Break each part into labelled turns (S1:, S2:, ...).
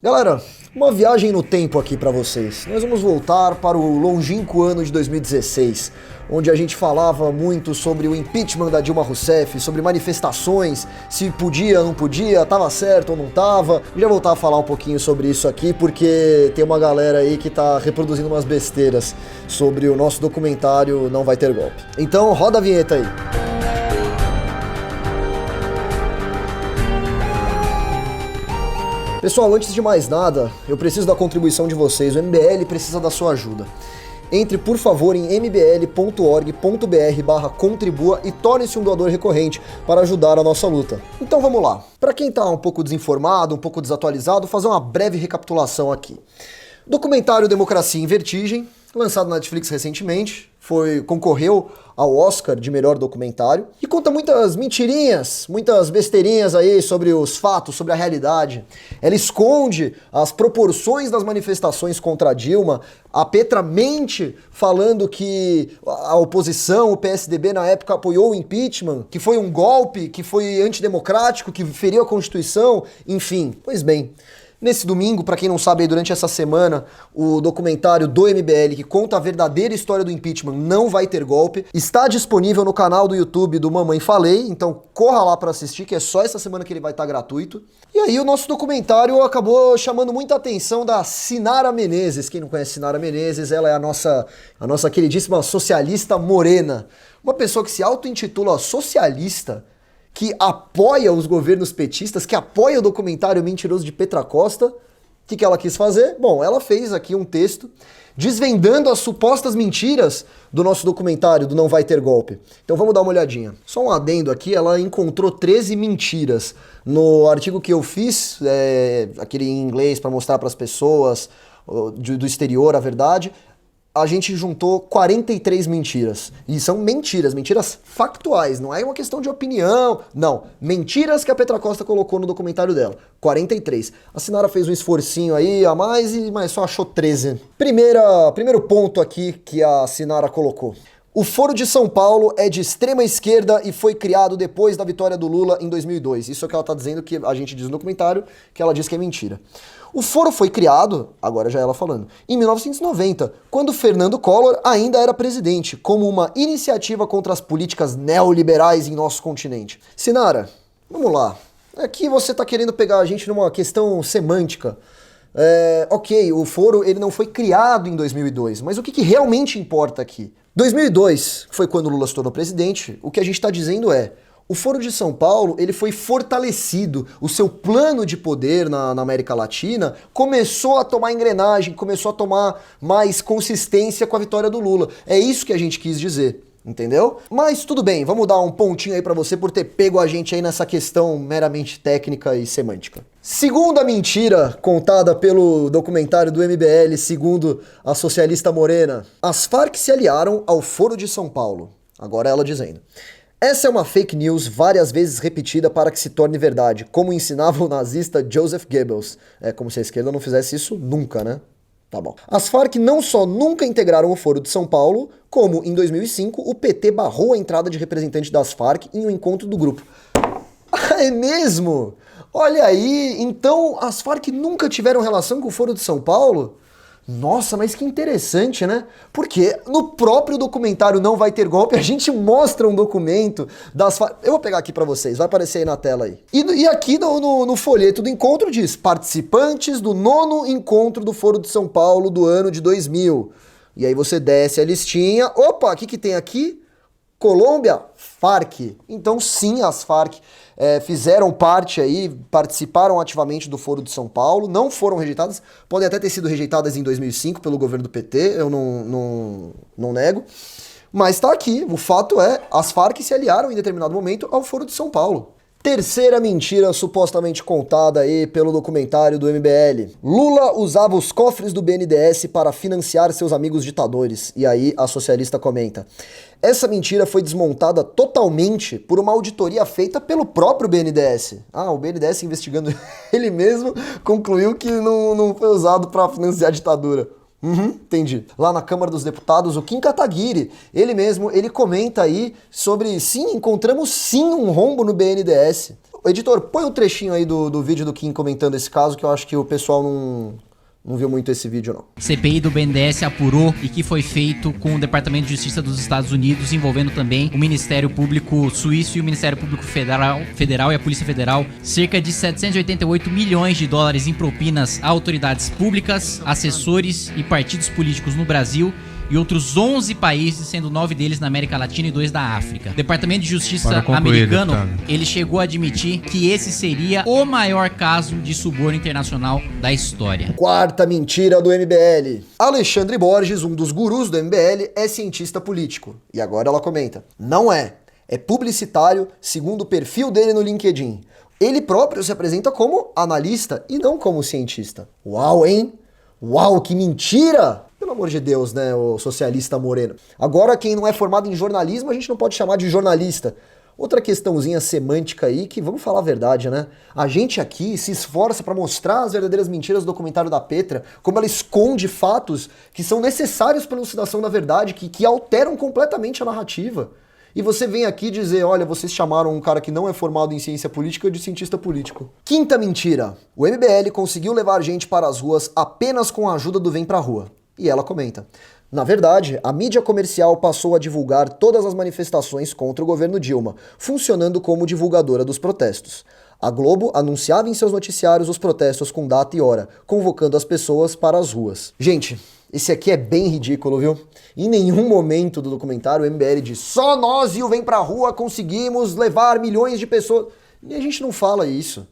S1: Galera, uma viagem no tempo aqui pra vocês. Nós vamos voltar para o longínquo ano de 2016, onde a gente falava muito sobre o impeachment da Dilma Rousseff, sobre manifestações, se podia, não podia, tava certo ou não tava. Eu já vou voltar a falar um pouquinho sobre isso aqui, porque tem uma galera aí que tá reproduzindo umas besteiras sobre o nosso documentário Não Vai Ter Golpe. Então, roda a vinheta aí. Pessoal, antes de mais nada, eu preciso da contribuição de vocês, o MBL precisa da sua ajuda. Entre, por favor, em mbl.org.br/contribua e torne-se um doador recorrente para ajudar a nossa luta. Então vamos lá. Para quem tá um pouco desinformado, um pouco desatualizado, vou fazer uma breve recapitulação aqui. Documentário Democracia em Vertigem, lançado na Netflix recentemente, concorreu ao Oscar de melhor documentário e conta muitas mentirinhas, muitas besteirinhas aí sobre os fatos, sobre a realidade. Ela esconde as proporções das manifestações contra a Dilma. A Petra mente falando que a oposição, o PSDB na época apoiou o impeachment, que foi um golpe, que foi antidemocrático, que feriu a Constituição, enfim. Pois bem, nesse domingo, para quem não sabe, aí durante essa semana, o documentário do MBL que conta a verdadeira história do impeachment Não Vai Ter Golpe está disponível no canal do YouTube do Mamãe Falei, então corra lá para assistir, que é só essa semana que ele vai estar gratuito. E aí o nosso documentário acabou chamando muita atenção da Sinara Menezes. Quem não conhece Sinara Menezes, ela é a nossa queridíssima socialista morena. Uma pessoa que se auto-intitula socialista, que apoia os governos petistas, que apoia o documentário mentiroso de Petra Costa. O que ela quis fazer? Bom, ela fez aqui um texto desvendando as supostas mentiras do nosso documentário do Não Vai Ter Golpe. Então vamos dar uma olhadinha. Só um adendo aqui, ela encontrou 13 mentiras. No artigo que eu fiz, aquele em inglês para mostrar para as pessoas do exterior a verdade, a gente juntou 43 mentiras. E são mentiras factuais, não é uma questão de opinião, não. Mentiras que a Petra Costa colocou no documentário dela. 43. A Sinara fez um esforcinho aí a mais, mas só achou 13. Primeiro ponto aqui que a Sinara colocou. O Foro de São Paulo é de extrema esquerda e foi criado depois da vitória do Lula em 2002. Isso é o que ela tá dizendo, que a gente diz no documentário, que ela diz que é mentira. O foro foi criado, agora já ela falando, em 1990, quando Fernando Collor ainda era presidente, como uma iniciativa contra as políticas neoliberais em nosso continente. Sinara, vamos lá. Aqui você tá querendo pegar a gente numa questão semântica. Ok, o foro ele não foi criado em 2002, mas o que realmente importa aqui? 2002, que foi quando o Lula se tornou presidente, o que a gente está dizendo é: o Foro de São Paulo ele foi fortalecido, o seu plano de poder na América Latina começou a tomar engrenagem, começou a tomar mais consistência com a vitória do Lula. É isso que a gente quis dizer, entendeu? Mas tudo bem, vamos dar um pontinho aí pra você por ter pego a gente aí nessa questão meramente técnica e semântica. Segunda mentira contada pelo documentário do MBL, segundo a socialista morena: as Farc se aliaram ao Foro de São Paulo. Agora ela dizendo: essa é uma fake news várias vezes repetida para que se torne verdade, como ensinava o nazista Joseph Goebbels. É como se a esquerda não fizesse isso nunca, né? Tá bom. As Farc não só nunca integraram o Foro de São Paulo, como em 2005 o PT barrou a entrada de representante das Farc em um encontro do grupo. Ah, é mesmo? Olha aí, então as Farc nunca tiveram relação com o Foro de São Paulo? Nossa, mas que interessante, né? Porque no próprio documentário Não Vai Ter Golpe, a gente mostra um documento das Farc. Eu vou pegar aqui pra vocês, vai aparecer aí na tela aí. E aqui no folheto do encontro diz: participantes do 9º encontro do Foro de São Paulo do ano de 2000. E aí você desce a listinha. Opa, o que tem aqui? Colômbia, Farc. Então sim, as Farc fizeram parte aí, participaram ativamente do Foro de São Paulo, não foram rejeitadas, podem até ter sido rejeitadas em 2005 pelo governo do PT, eu não nego, mas tá aqui, o fato é, as Farc se aliaram em determinado momento ao Foro de São Paulo. Terceira mentira supostamente contada aí pelo documentário do MBL. Lula usava os cofres do BNDES para financiar seus amigos ditadores. E aí a socialista comenta: essa mentira foi desmontada totalmente por uma auditoria feita pelo próprio BNDES. Ah, o BNDES investigando ele mesmo concluiu que não foi usado para financiar a ditadura. Entendi. Lá na Câmara dos Deputados, o Kim Kataguiri, ele comenta aí sobre, sim, encontramos sim um rombo no BNDES. Editor, põe um trechinho aí do vídeo do Kim comentando esse caso, que eu acho que o pessoal não viu muito esse vídeo, não.
S2: CPI do BNDES apurou e que foi feito com o Departamento de Justiça dos Estados Unidos, envolvendo também o Ministério Público Suíço e o Ministério Público Federal e a Polícia Federal, cerca de 788 milhões de dólares em propinas a autoridades públicas, assessores e partidos políticos no Brasil e outros 11 países, sendo 9 deles na América Latina e 2 da África. O Departamento de Justiça americano, ele chegou a admitir que esse seria o maior caso de suborno internacional da história.
S1: Quarta mentira do MBL. Alexandre Borges, um dos gurus do MBL, é cientista político. E agora ela comenta: não é. É publicitário, segundo o perfil dele no LinkedIn. Ele próprio se apresenta como analista e não como cientista. Uau, hein? Uau, que mentira! Pelo amor de Deus, né, o socialista moreno. Agora, quem não é formado em jornalismo, a gente não pode chamar de jornalista. Outra questãozinha semântica aí, que vamos falar a verdade, né? A gente aqui se esforça para mostrar as verdadeiras mentiras do documentário da Petra, como ela esconde fatos que são necessários para a elucidação da verdade, que alteram completamente a narrativa. E você vem aqui dizer, olha, vocês chamaram um cara que não é formado em ciência política de cientista político. Quinta mentira. O MBL conseguiu levar gente para as ruas apenas com a ajuda do Vem Pra Rua. E ela comenta: na verdade, a mídia comercial passou a divulgar todas as manifestações contra o governo Dilma, funcionando como divulgadora dos protestos. A Globo anunciava em seus noticiários os protestos com data e hora, convocando as pessoas para as ruas. Gente, esse aqui é bem ridículo, viu? Em nenhum momento do documentário o MBL diz: só nós e o Vem Pra Rua conseguimos levar milhões de pessoas. E a gente não fala isso.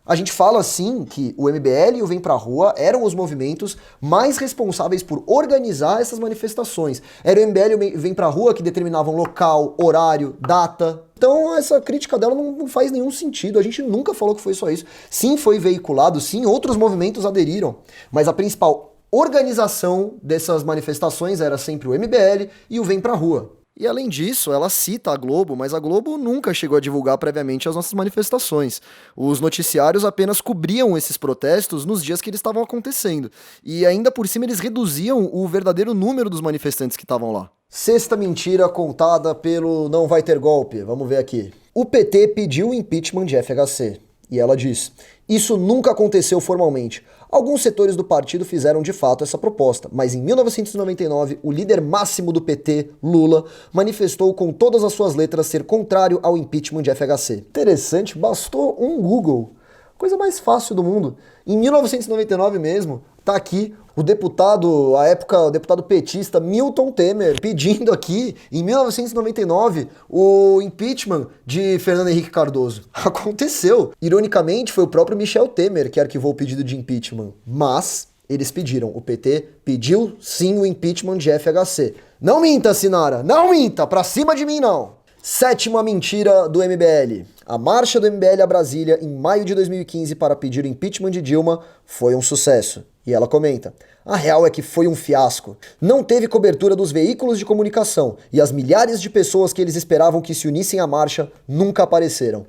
S1: A gente fala, sim, que o MBL e o Vem Pra Rua eram os movimentos mais responsáveis por organizar essas manifestações. Era o MBL e o Vem Pra Rua que determinavam local, horário, data. Então essa crítica dela não faz nenhum sentido. A gente nunca falou que foi só isso. Sim, foi veiculado, sim, outros movimentos aderiram. Mas a principal organização dessas manifestações era sempre o MBL e o Vem Pra Rua. E além disso, ela cita a Globo, mas a Globo nunca chegou a divulgar previamente as nossas manifestações. Os noticiários apenas cobriam esses protestos nos dias que eles estavam acontecendo. E ainda por cima eles reduziam o verdadeiro número dos manifestantes que estavam lá. Sexta mentira contada pelo Não Vai Ter Golpe. Vamos ver aqui. O PT pediu o impeachment de FHC. E ela diz: isso nunca aconteceu formalmente. Alguns setores do partido fizeram de fato essa proposta, mas em 1999 o líder máximo do PT, Lula, manifestou com todas as suas letras ser contrário ao impeachment de FHC. Interessante, bastou um Google. Coisa mais fácil do mundo. Em 1999 mesmo, tá aqui o deputado, à época, o deputado petista Milton Temer, pedindo aqui, em 1999, o impeachment de Fernando Henrique Cardoso. Aconteceu. Ironicamente, foi o próprio Michel Temer que arquivou o pedido de impeachment. Mas eles pediram, o PT pediu sim o impeachment de FHC. Não minta, Sinara, não minta, pra cima de mim não. Sétima mentira do MBL. A marcha do MBL a Brasília em maio de 2015 para pedir o impeachment de Dilma foi um sucesso. E ela comenta: a real é que foi um fiasco. Não teve cobertura dos veículos de comunicação e as milhares de pessoas que eles esperavam que se unissem à marcha nunca apareceram.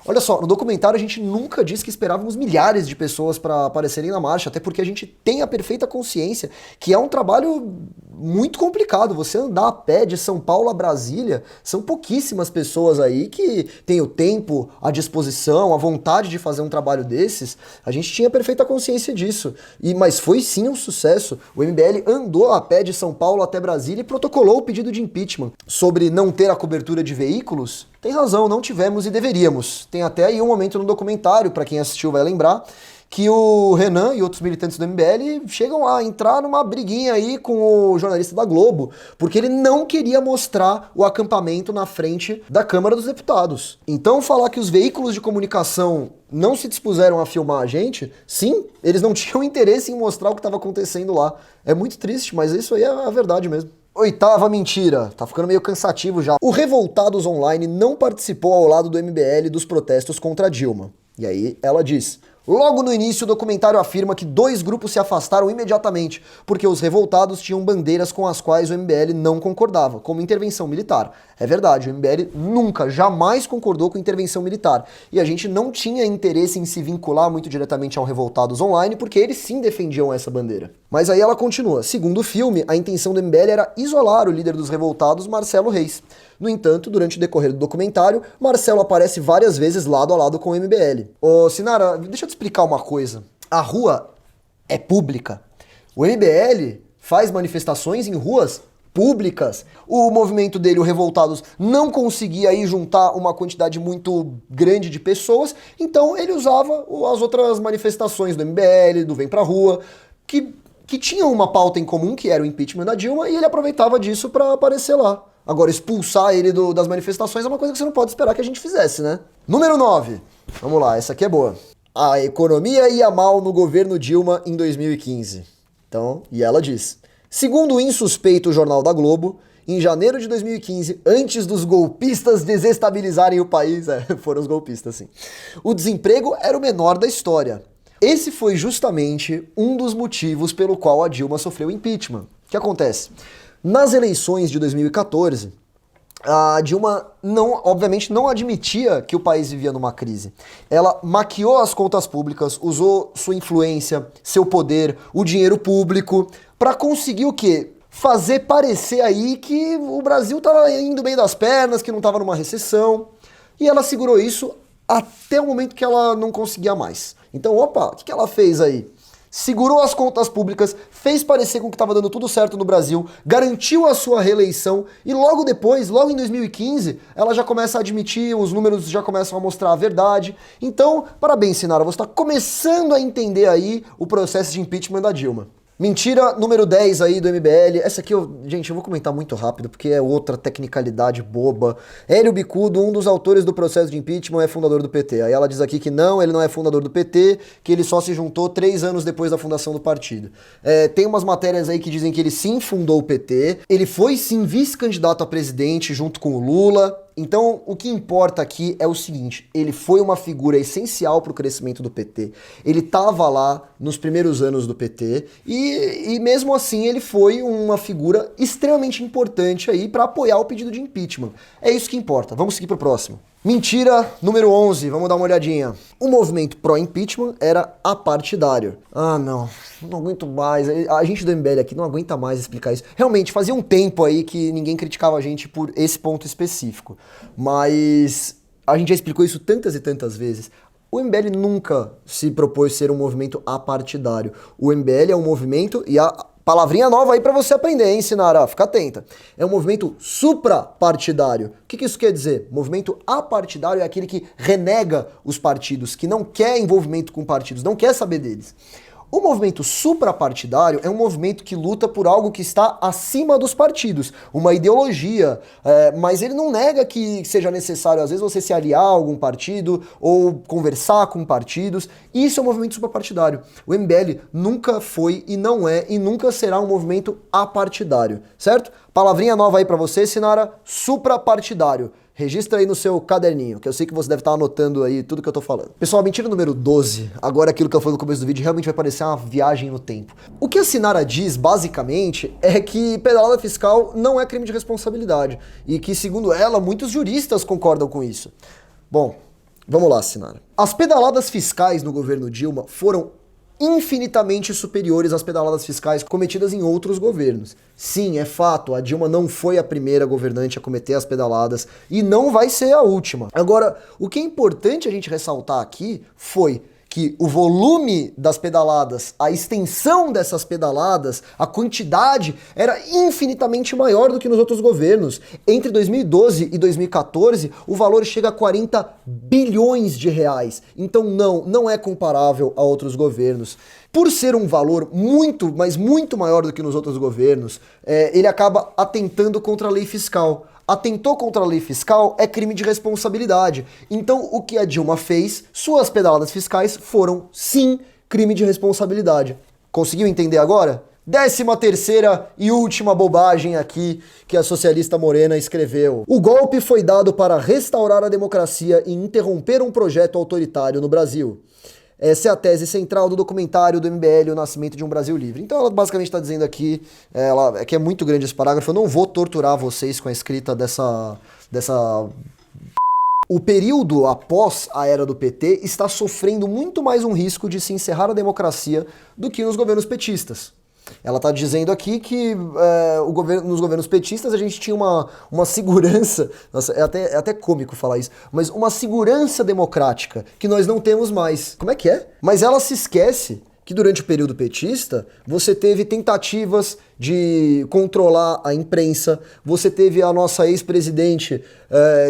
S1: Olha só, no documentário a gente nunca disse que esperávamos milhares de pessoas para aparecerem na marcha, até porque a gente tem a perfeita consciência que é um trabalho muito complicado. Você andar a pé de São Paulo a Brasília, são pouquíssimas pessoas aí que têm o tempo, a disposição, a vontade de fazer um trabalho desses. A gente tinha perfeita consciência disso. Mas foi sim um sucesso. O MBL andou a pé de São Paulo até Brasília e protocolou o pedido de impeachment. Sobre não ter a cobertura de veículos, tem razão, não tivemos e deveríamos. Tem até aí um momento no documentário, para quem assistiu vai lembrar, que o Renan e outros militantes do MBL chegam a entrar numa briguinha aí com o jornalista da Globo, porque ele não queria mostrar o acampamento na frente da Câmara dos Deputados. Então falar que os veículos de comunicação não se dispuseram a filmar a gente, sim, eles não tinham interesse em mostrar o que estava acontecendo lá. É muito triste, mas isso aí é a verdade mesmo. Oitava mentira, tá ficando meio cansativo já. O Revoltados Online não participou ao lado do MBL dos protestos contra Dilma. E aí ela diz: Logo no início, o documentário afirma que 2 grupos se afastaram imediatamente, porque os revoltados tinham bandeiras com as quais o MBL não concordava, como intervenção militar. É verdade, o MBL nunca, jamais concordou com intervenção militar. E a gente não tinha interesse em se vincular muito diretamente ao Revoltados Online, porque eles sim defendiam essa bandeira. Mas aí ela continua. Segundo o filme, a intenção do MBL era isolar o líder dos revoltados, Marcelo Reis. No entanto, durante o decorrer do documentário, Marcelo aparece várias vezes lado a lado com o MBL. Ô, Sinara, deixa eu te explicar uma coisa. A rua é pública. O MBL faz manifestações em ruas públicas. O movimento dele, o Revoltados, não conseguia aí juntar uma quantidade muito grande de pessoas, então ele usava as outras manifestações do MBL, do Vem Pra Rua, que tinham uma pauta em comum, que era o impeachment da Dilma, e ele aproveitava disso pra aparecer lá. Agora, expulsar ele das manifestações é uma coisa que você não pode esperar que a gente fizesse, né? Número 9. Vamos lá, essa aqui é boa. A economia ia mal no governo Dilma em 2015. Então, e ela diz: segundo o insuspeito Jornal da Globo, em janeiro de 2015, antes dos golpistas desestabilizarem o país, foram os golpistas, sim, o desemprego era o menor da história. Esse foi justamente um dos motivos pelo qual a Dilma sofreu impeachment. O que acontece? Nas eleições de 2014, a Dilma obviamente não admitia que o país vivia numa crise. Ela maquiou as contas públicas, usou sua influência, seu poder, o dinheiro público, para conseguir o quê? Fazer parecer aí que o Brasil estava indo bem das pernas, que não estava numa recessão. E ela segurou isso até o momento que ela não conseguia mais. Então, opa, o que ela fez aí? Segurou as contas públicas, fez parecer com que estava dando tudo certo no Brasil, garantiu a sua reeleição e logo depois, logo em 2015, ela já começa a admitir, os números já começam a mostrar a verdade. Então, parabéns, Sinara, você está começando a entender aí o processo de impeachment da Dilma. Mentira número 10 aí do MBL. Essa aqui, gente, eu vou comentar muito rápido, porque é outra tecnicalidade boba. Hélio Bicudo, um dos autores do processo de impeachment, é fundador do PT. Aí ela diz aqui que não, ele não é fundador do PT, que ele só se juntou 3 anos depois da fundação do partido. Tem umas matérias aí que dizem que ele sim fundou o PT, ele foi sim vice-candidato a presidente junto com o Lula. Então, o que importa aqui é o seguinte, ele foi uma figura essencial para o crescimento do PT, ele estava lá nos primeiros anos do PT e mesmo assim ele foi uma figura extremamente importante aí para apoiar o pedido de impeachment. É isso que importa. Vamos seguir para o próximo. Mentira número 11, vamos dar uma olhadinha. O movimento pró-impeachment era apartidário. Ah, não aguento mais. A gente do MBL aqui não aguenta mais explicar isso. Realmente, fazia um tempo aí que ninguém criticava a gente por esse ponto específico. Mas a gente já explicou isso tantas e tantas vezes. O MBL nunca se propôs ser um movimento apartidário. O MBL é um movimento, e a palavrinha nova aí pra você aprender, hein, Sinara? Fica atenta. É um movimento suprapartidário. O que isso quer dizer? Movimento apartidário é aquele que renega os partidos, que não quer envolvimento com partidos, não quer saber deles. O movimento suprapartidário é um movimento que luta por algo que está acima dos partidos, uma ideologia, mas ele não nega que seja necessário, às vezes, você se aliar a algum partido ou conversar com partidos. Isso é um movimento suprapartidário. O MBL nunca foi e não é e nunca será um movimento apartidário, certo? Palavrinha nova aí pra você, Sinara, suprapartidário. Registra aí no seu caderninho, que eu sei que você deve estar anotando aí tudo que eu tô falando. Pessoal, a mentira número 12, agora aquilo que eu falei no começo do vídeo, realmente vai parecer uma viagem no tempo. O que a Sinara diz, basicamente, é que pedalada fiscal não é crime de responsabilidade. E que, segundo ela, muitos juristas concordam com isso. Bom, vamos lá, Sinara. As pedaladas fiscais no governo Dilma foram infinitamente superiores às pedaladas fiscais cometidas em outros governos. Sim, é fato, a Dilma não foi a primeira governante a cometer as pedaladas e não vai ser a última. Agora, o que é importante a gente ressaltar aqui foi que o volume das pedaladas, a extensão dessas pedaladas, a quantidade era infinitamente maior do que nos outros governos. Entre 2012 e 2014, o valor chega a 40 bilhões de reais. Então não é comparável a outros governos. Por ser um valor muito, mas muito maior do que nos outros governos, ele acaba atentando contra a lei fiscal. Atentou contra a lei fiscal é crime de responsabilidade. Então, o que a Dilma fez, suas pedaladas fiscais foram, sim, crime de responsabilidade. Conseguiu entender agora? 13ª e última bobagem aqui que a socialista Morena escreveu. O golpe foi dado para restaurar a democracia e interromper um projeto autoritário no Brasil. Essa é a tese central do documentário do MBL, O Nascimento de um Brasil Livre. Então ela basicamente está dizendo aqui, é que é muito grande esse parágrafo, eu não vou torturar vocês com a escrita dessa... O período após a era do PT está sofrendo muito mais um risco de se encerrar a democracia do que nos governos petistas. Ela está dizendo aqui que nos governos petistas a gente tinha uma segurança, nossa, é até cômico falar isso, mas uma segurança democrática que nós não temos mais. Como é que é? Mas ela se esquece que durante o período petista você teve tentativas de controlar a imprensa, você teve a nossa ex-presidente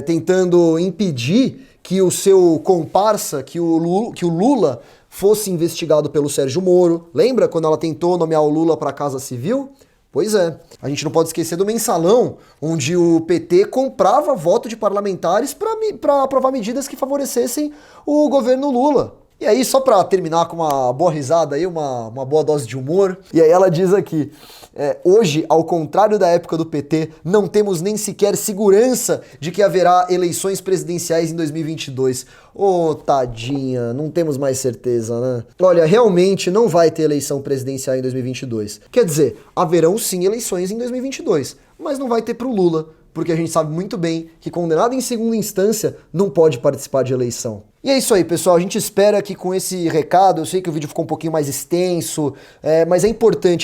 S1: tentando impedir que o seu comparsa, que o Lula fosse investigado pelo Sérgio Moro. Lembra quando ela tentou nomear o Lula para a Casa Civil? Pois é. A gente não pode esquecer do mensalão, onde o PT comprava voto de parlamentares para aprovar medidas que favorecessem o governo Lula. E aí, só pra terminar com uma boa risada aí, uma boa dose de humor, e aí ela diz aqui, hoje, ao contrário da época do PT, não temos nem sequer segurança de que haverá eleições presidenciais em 2022. Ô, tadinha, não temos mais certeza, né? Olha, realmente não vai ter eleição presidencial em 2022. Quer dizer, haverão sim eleições em 2022, mas não vai ter pro Lula, porque a gente sabe muito bem que condenado em segunda instância não pode participar de eleição. E é isso aí, pessoal. A gente espera que com esse recado, eu sei que o vídeo ficou um pouquinho mais extenso, mas é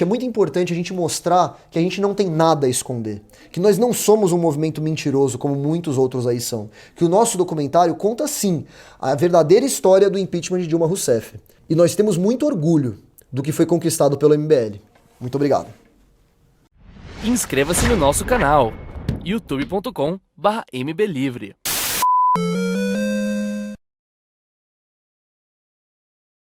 S1: muito importante a gente mostrar que a gente não tem nada a esconder. Que nós não somos um movimento mentiroso, como muitos outros aí são. Que o nosso documentário conta, sim, a verdadeira história do impeachment de Dilma Rousseff. E nós temos muito orgulho do que foi conquistado pelo MBL. Muito obrigado.
S3: Inscreva-se no nosso canal youtube.com/mblivre.